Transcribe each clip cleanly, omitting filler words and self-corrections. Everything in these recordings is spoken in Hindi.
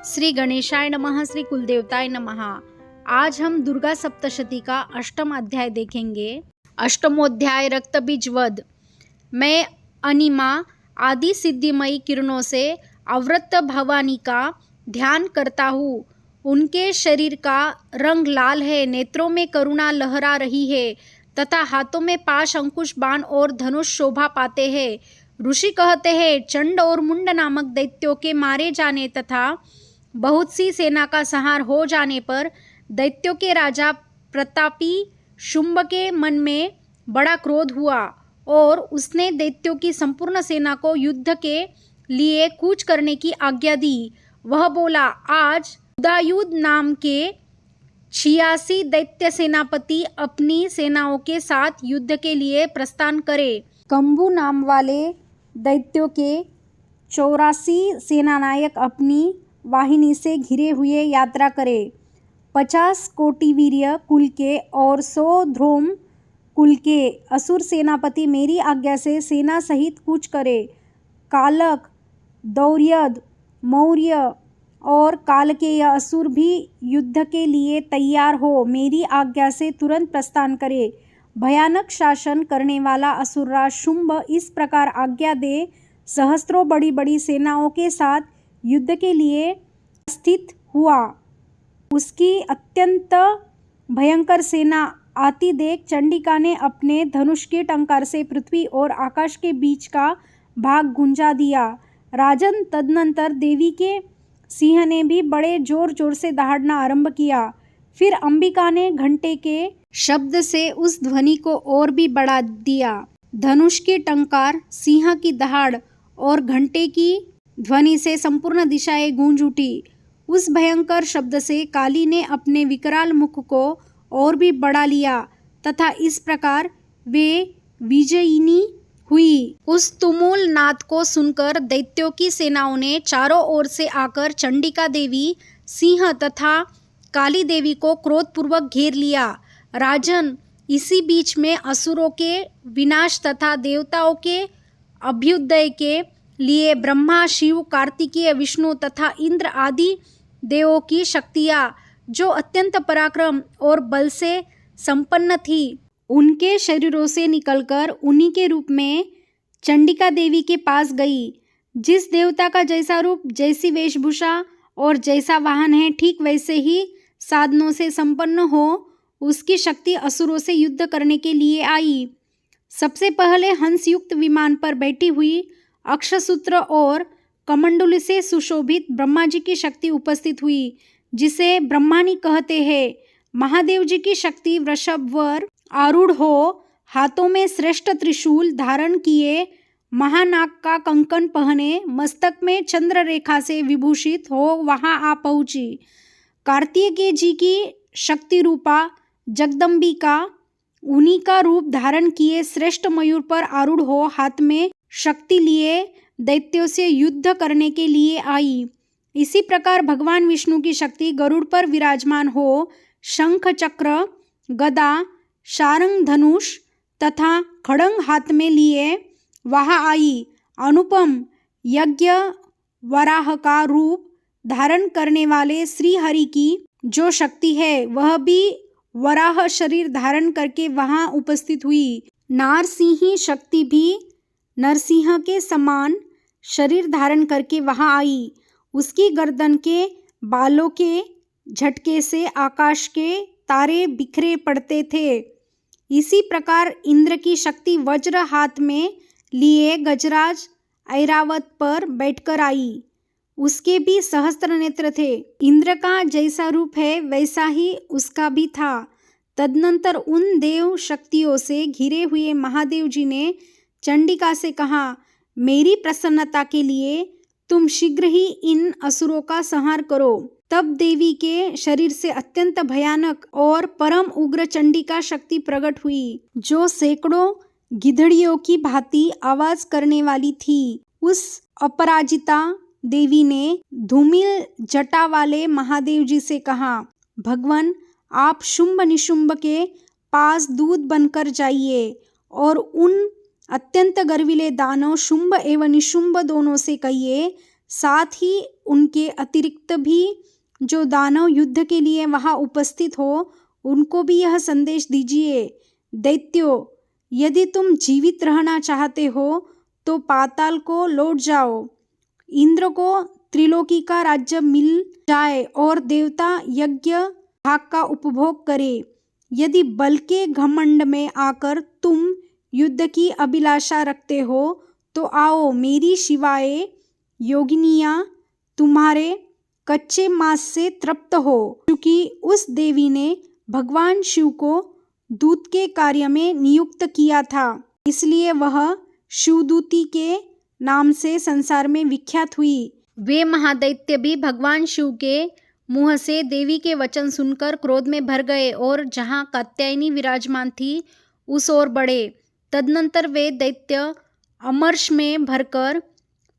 श्री गणेशाय नमः, श्री कुलदेवताय नमः। आज हम दुर्गा सप्तशती का अष्टम अध्याय देखेंगे। अष्टमोध्याय रक्तबीज वध। मैं अनिमा आदि सिद्धिमयी किरणों से आवृत भवानी का ध्यान करता हूँ। उनके शरीर का रंग लाल है, नेत्रों में करुणा लहरा रही है तथा हाथों में पाश, अंकुश, बाण और धनुष शोभा पाते हैं। ऋषि कहते हैं, चंड और मुंड नामक दैत्यों के मारे जाने तथा बहुत सी सेना का संहार हो जाने पर दैत्यों के राजा प्रतापी शुंभ के मन में बड़ा क्रोध हुआ और उसने दैत्यों की संपूर्ण सेना को युद्ध के लिए कूच करने की आज्ञा दी। वह बोला, आज उदायुध नाम के 86 दैत्य सेनापति अपनी सेनाओं के साथ युद्ध के लिए प्रस्थान करे। कंबु नाम वाले दैत्यों के 84 सेनानायक अपनी वाहिनी से घिरे हुए यात्रा करे। 50 कोटि वीर्य कुल के और 100 ध्रोम कुल के असुर सेनापति मेरी आज्ञा से सेना सहित कूच करे। कालक, दौर्यद, मौर्य और कालकेय असुर भी युद्ध के लिए तैयार हो मेरी आज्ञा से तुरंत प्रस्थान करे। भयानक शासन करने वाला असुरराज शुंभ इस प्रकार आज्ञा दे सहस्त्रों बड़ी बड़ी सेनाओं के साथ युद्ध के लिए स्थित हुआ। उसकी अत्यंत भयंकर सेना आती देख चंडिका ने अपने धनुष के टंकार से पृथ्वी और आकाश के बीच का भाग गुंजा दिया। राजन, तदनंतर देवी के सिंह ने भी बड़े जोर जोर से दहाड़ना आरंभ किया। फिर अंबिका ने घंटे के शब्द से उस ध्वनि को और भी बढ़ा दिया। धनुष की टंकार, सिंह की दहाड़ और घंटे की ध्वनि से संपूर्ण दिशाएं गूंज उठी। उस भयंकर शब्द से काली ने अपने विकराल मुख को और भी बढ़ा लिया तथा इस प्रकार वे विजयिनी हुई। उस तुमुल नाद को सुनकर दैत्यों की सेनाओं ने चारों ओर से आकर चंडिका देवी, सिंह तथा काली देवी को क्रोधपूर्वक घेर लिया। राजन, इसी बीच में असुरों के विनाश तथा देवताओं के अभ्युदय के लिए ब्रह्मा, शिव, कार्तिकेय, विष्णु तथा इंद्र आदि देवों की शक्तियाँ, जो अत्यंत पराक्रम और बल से संपन्न थी, उनके शरीरों से निकलकर उन्हीं के रूप में चंडिका देवी के पास गई। जिस देवता का जैसा रूप, जैसी वेशभूषा और जैसा वाहन है, ठीक वैसे ही साधनों से संपन्न हो उसकी शक्ति असुरों से युद्ध करने के लिए आई। सबसे पहले हंसयुक्त विमान पर बैठी हुई अक्षसूत्र और कमंडलू से सुशोभित ब्रह्मा जी की शक्ति उपस्थित हुई, जिसे ब्रह्मानी कहते हैं। महादेव जी की शक्ति वृषभवर आरूढ़ हो, हाथों में श्रेष्ठ त्रिशूल धारण किए, महानाग का कंकन पहने, मस्तक में चंद्र रेखा से विभूषित हो वहां आ पहुंची। कार्तिकेय जी की शक्ति रूपा जगदम्बिका उन्हीं का रूप धारण किए श्रेष्ठ मयूर पर आरूढ़ हो हाथ में शक्ति लिए दैत्यों से युद्ध करने के लिए आई। इसी प्रकार भगवान विष्णु की शक्ति गरुड़ पर विराजमान हो शंख, चक्र, गदा, शारंग, धनुष तथा खड्ग हाथ में लिए वहां आई। अनुपम यज्ञ वराह का रूप धारण करने वाले श्री हरि की जो शक्ति है, वह भी वराह शरीर धारण करके वहां उपस्थित हुई। नारसिंही शक्ति भी नरसिंह के समान शरीर धारण करके वहां आई। उसकी गर्दन के बालों के झटके से आकाश के तारे बिखरे पड़ते थे। इसी प्रकार इंद्र की शक्ति वज्र हाथ में लिए गजराज ऐरावत पर बैठकर आई। उसके भी सहस्त्र नेत्र थे। इंद्र का जैसा रूप है वैसा ही उसका भी था। तदनंतर उन देव शक्तियों से घिरे हुए महादेव जी ने चंडिका से कहा, मेरी प्रसन्नता के लिए तुम शीघ्र ही इन असुरों का संहार करो। तब देवी के शरीर से अत्यंत भयानक और परम उग्र चंडिका शक्ति प्रकट हुई, जो सैकड़ों गिधड़ियों की भांति आवाज करने वाली थी। उस अपराजिता देवी ने धूमिल जटा वाले महादेव जी से कहा, भगवान, आप शुंभ निशुंभ के पास दूत बनकर जाइए और उन अत्यंत गर्विले दानव शुंभ एवं निशुंभ दोनों से कहिए, साथ ही उनके अतिरिक्त भी जो दानव युद्ध के लिए वहाँ उपस्थित हो, उनको भी यह संदेश दीजिए, दैत्यों, यदि तुम जीवित रहना चाहते हो तो पाताल को लौट जाओ। इंद्र को त्रिलोकी का राज्य मिल जाए और देवता यज्ञ भाग का उपभोग करे। यदि बल के घमंड में आकर तुम युद्ध की अभिलाषा रखते हो तो आओ, मेरी शिवाए योगिनियाँ तुम्हारे कच्चे मांस से तृप्त हो। क्योंकि उस देवी ने भगवान शिव को दूत के कार्य में नियुक्त किया था, इसलिए वह शिवदूती के नाम से संसार में विख्यात हुई। वे महादैत्य भी भगवान शिव के मुंह से देवी के वचन सुनकर क्रोध में भर गए और जहाँ कात्यायनी विराजमान थी उस ओर बढ़े। तदनंतर वे दैत्य अमर्ष में भरकर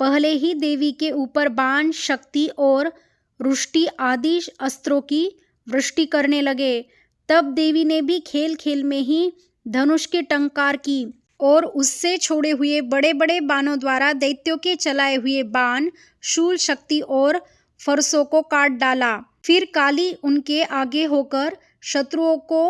पहले ही देवी के ऊपर बाण, शक्ति और रुष्टि आदि अस्त्रों की वृष्टि करने लगे। तब देवी ने भी खेल खेल में ही धनुष की टंकार की और उससे छोड़े हुए बड़े बड़े बाणों द्वारा दैत्यों के चलाए हुए बाण, शूल, शक्ति और फरसों को काट डाला। फिर काली उनके आगे होकर शत्रुओं को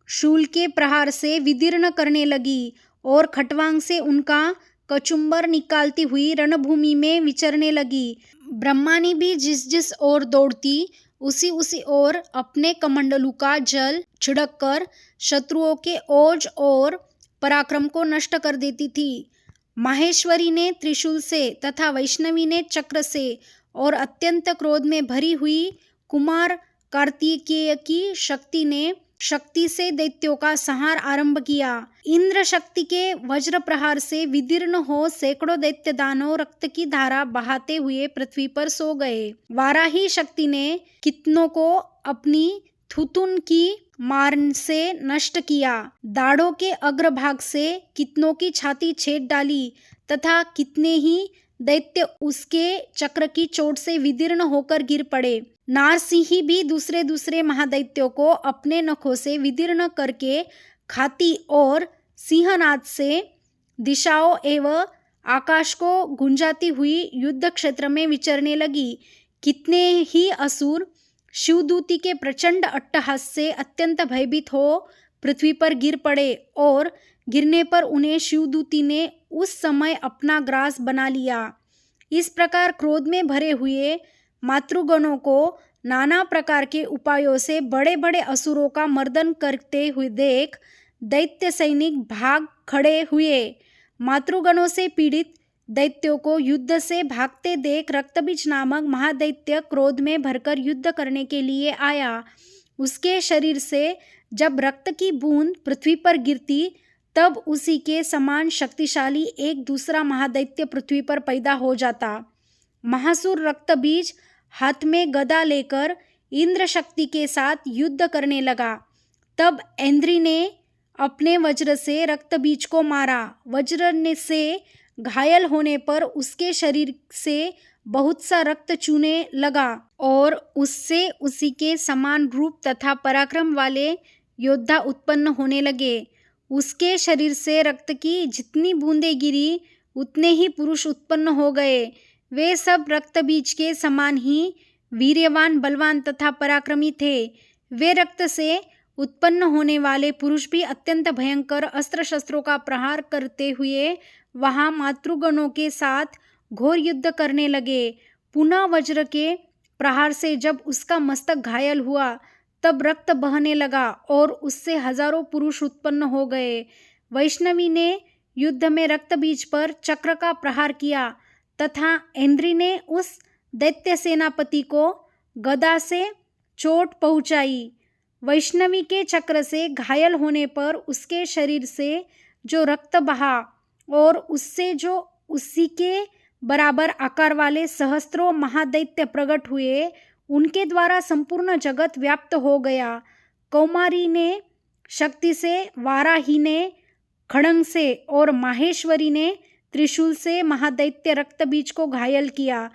शूल के प्रहार से विदीर्ण करने लगी और खटवांग से उनका कचुम्बर निकालती हुई रणभूमि में विचरने लगी। ब्रह्मानी भी जिस जिस ओर दौड़ती उसी उसी ओर अपने कमंडलू का जल छिड़क कर शत्रुओं के ओज और पराक्रम को नष्ट कर देती थी। माहेश्वरी ने त्रिशूल से तथा वैष्णवी ने चक्र से और अत्यंत क्रोध में भरी हुई कुमार कार्तिकेय की शक्ति से दैत्यों का संहार आरंभ किया। इंद्र शक्ति के वज्र प्रहार से विदीर्ण हो सैकड़ों दैत्य दानव रक्त की धारा बहाते हुए पृथ्वी पर सो गए। वाराही शक्ति ने कितनों को अपनी थुतुन की मार से नष्ट किया। दाढ़ों के अग्रभाग से कितनों की छाती छेद डाली तथा कितने ही दैत्य उसके चक्र की चोट से विदीर्ण होकर गिर पड़े। नारसिंही भी दूसरे दूसरे महादैत्यों को अपने नखों से विदीर्ण करके खाती और सिंहनाद से दिशाओं एवं आकाश को गुंजाती हुई युद्ध क्षेत्र में विचरने लगी। कितने ही असुर शिवदूती के प्रचंड अट्टहास से अत्यंत भयभीत हो पृथ्वी पर गिर पड़े और गिरने पर उन्हें शिवदूती ने उस समय अपना ग्रास बना लिया। इस प्रकार क्रोध में भरे हुए मातृगणों को नाना प्रकार के उपायों से बड़े बड़े असुरों का मर्दन करते हुए देख दैत्य सैनिक भाग खड़े हुए। मातृगणों से पीड़ित दैत्यों को युद्ध से भागते देख रक्तबीज नामक महादैत्य क्रोध में भरकर युद्ध करने के लिए आया। उसके शरीर से जब रक्त की बूंद पृथ्वी पर गिरती तब उसी के समान शक्तिशाली एक दूसरा महादैत्य पृथ्वी पर पैदा हो जाता। महासुर रक्तबीज हाथ में गदा लेकर इंद्र शक्ति के साथ युद्ध करने लगा। तब ऐन्द्री ने अपने वज्र से रक्तबीज को मारा। वज्र से घायल होने पर उसके शरीर से बहुत सा रक्त चूने लगा और उससे उसी के समान रूप तथा पराक्रम वाले योद्धा उत्पन्न होने लगे। उसके शरीर से रक्त की जितनी बूंदें गिरी उतने ही पुरुष उत्पन्न हो गए। वे सब रक्तबीज के समान ही वीर्यवान, बलवान तथा पराक्रमी थे। वे रक्त से उत्पन्न होने वाले पुरुष भी अत्यंत भयंकर अस्त्र शस्त्रों का प्रहार करते हुए वहाँ मातृगणों के साथ घोर युद्ध करने लगे। पुनः वज्र के प्रहार से जब उसका मस्तक घायल हुआ तब रक्त बहने लगा और उससे हजारों पुरुष उत्पन्न हो गए। वैष्णवी ने युद्ध में रक्तबीज पर चक्र का प्रहार किया तथा ऐन्द्री ने उस दैत्य सेनापति को गदा से चोट पहुंचाई। वैष्णवी के चक्र से घायल होने पर उसके शरीर से जो रक्त बहा और उससे जो उसी के बराबर आकार वाले सहस्त्रों महादैत्य प्रकट हुए, उनके द्वारा संपूर्ण जगत व्याप्त हो गया। कौमारी ने शक्ति से, वाराही ने खड़ंग से और माहेश्वरी ने त्रिशूल से महादैत्य रक्तबीज को घायल किया।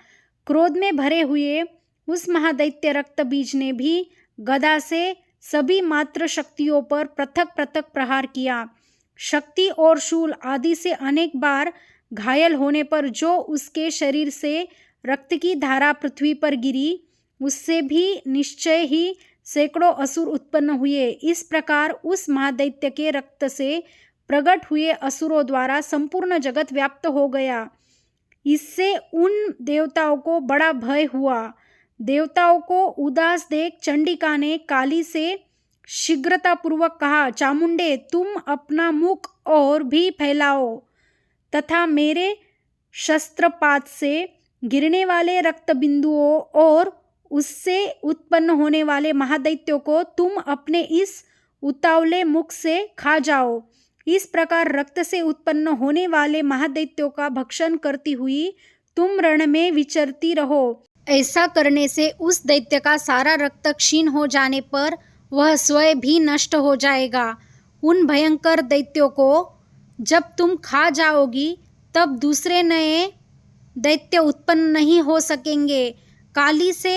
क्रोध में भरे हुए उस महादैत्य रक्तबीज ने भी गदा से सभी मात्र शक्तियों पर पृथक पृथक प्रहार किया। शक्ति और शूल आदि से अनेक बार घायल होने पर जो उसके शरीर से रक्त की धारा पृथ्वी पर गिरी, उससे भी निश्चय ही सैकड़ों असुर उत्पन्न हुए। इस प्रकार उस महादैत्य के रक्त से प्रकट हुए असुरों द्वारा संपूर्ण जगत व्याप्त हो गया। इससे उन देवताओं को बड़ा भय हुआ। देवताओं को उदास देख चंडिका ने काली से शीघ्रतापूर्वक कहा, चामुंडे, तुम अपना मुख और भी फैलाओ तथा मेरे शस्त्रपात से गिरने वाले रक्त बिंदुओं और उससे उत्पन्न होने वाले महादैत्यों को तुम अपने इस उतावले मुख से खा जाओ। इस प्रकार रक्त से उत्पन्न होने वाले महादैत्यों का भक्षण करती हुई तुम रण में विचरती रहो। ऐसा करने से उस दैत्य का सारा रक्त क्षीण हो जाने पर वह स्वयं भी नष्ट हो जाएगा। उन भयंकर दैत्यों को जब तुम खा जाओगी तब दूसरे नए दैत्य उत्पन्न नहीं हो सकेंगे। काली से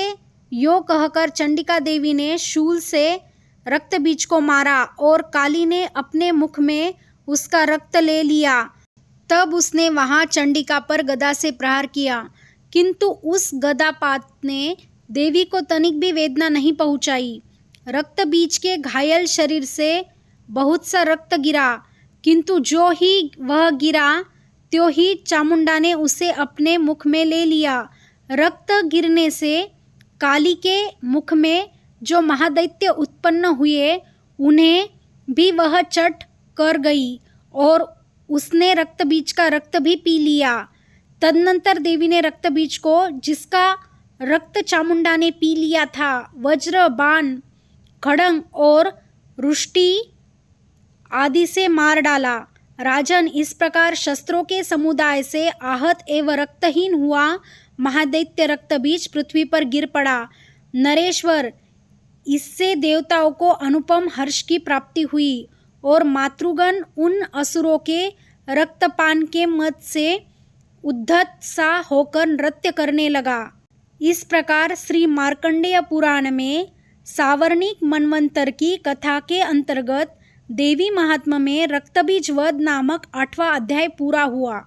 यो कहकर चंडिका देवी ने शूल से रक्त बीज को मारा और काली ने अपने मुख में उसका रक्त ले लिया। तब उसने वहां चंडिका पर गदा से प्रहार किया, किंतु उस गदापात ने देवी को तनिक भी वेदना नहीं पहुंचाई। रक्त बीज के घायल शरीर से बहुत सा रक्त गिरा, किंतु जो ही वह गिरा त्यों ही चामुंडा ने उसे अपने मुख में ले लिया। रक्त गिरने से काली के मुख में जो महादैत्य उत्पन्न हुए उन्हें भी वह चट कर गई और उसने रक्त बीज का रक्त भी पी लिया। तदनंतर देवी ने रक्त बीज को, जिसका रक्त चामुंडा ने पी लिया था, वज्र, बाण, खड्ग और रुष्टि आदि से मार डाला। राजन, इस प्रकार शस्त्रों के समुदाय से आहत एवं रक्तहीन हुआ महादैत्य रक्त बीज पृथ्वी पर गिर पड़ा। नरेश्वर, इससे देवताओं को अनुपम हर्ष की प्राप्ति हुई और मातृगण उन असुरों के रक्तपान के मद से उद्धत सा होकर नृत्य करने लगा। इस प्रकार श्री मार्कंडेय पुराण में सावर्णिक मनवंतर की कथा के अंतर्गत देवी महात्म्य में रक्तबीज वध नामक 8वां अध्याय पूरा हुआ।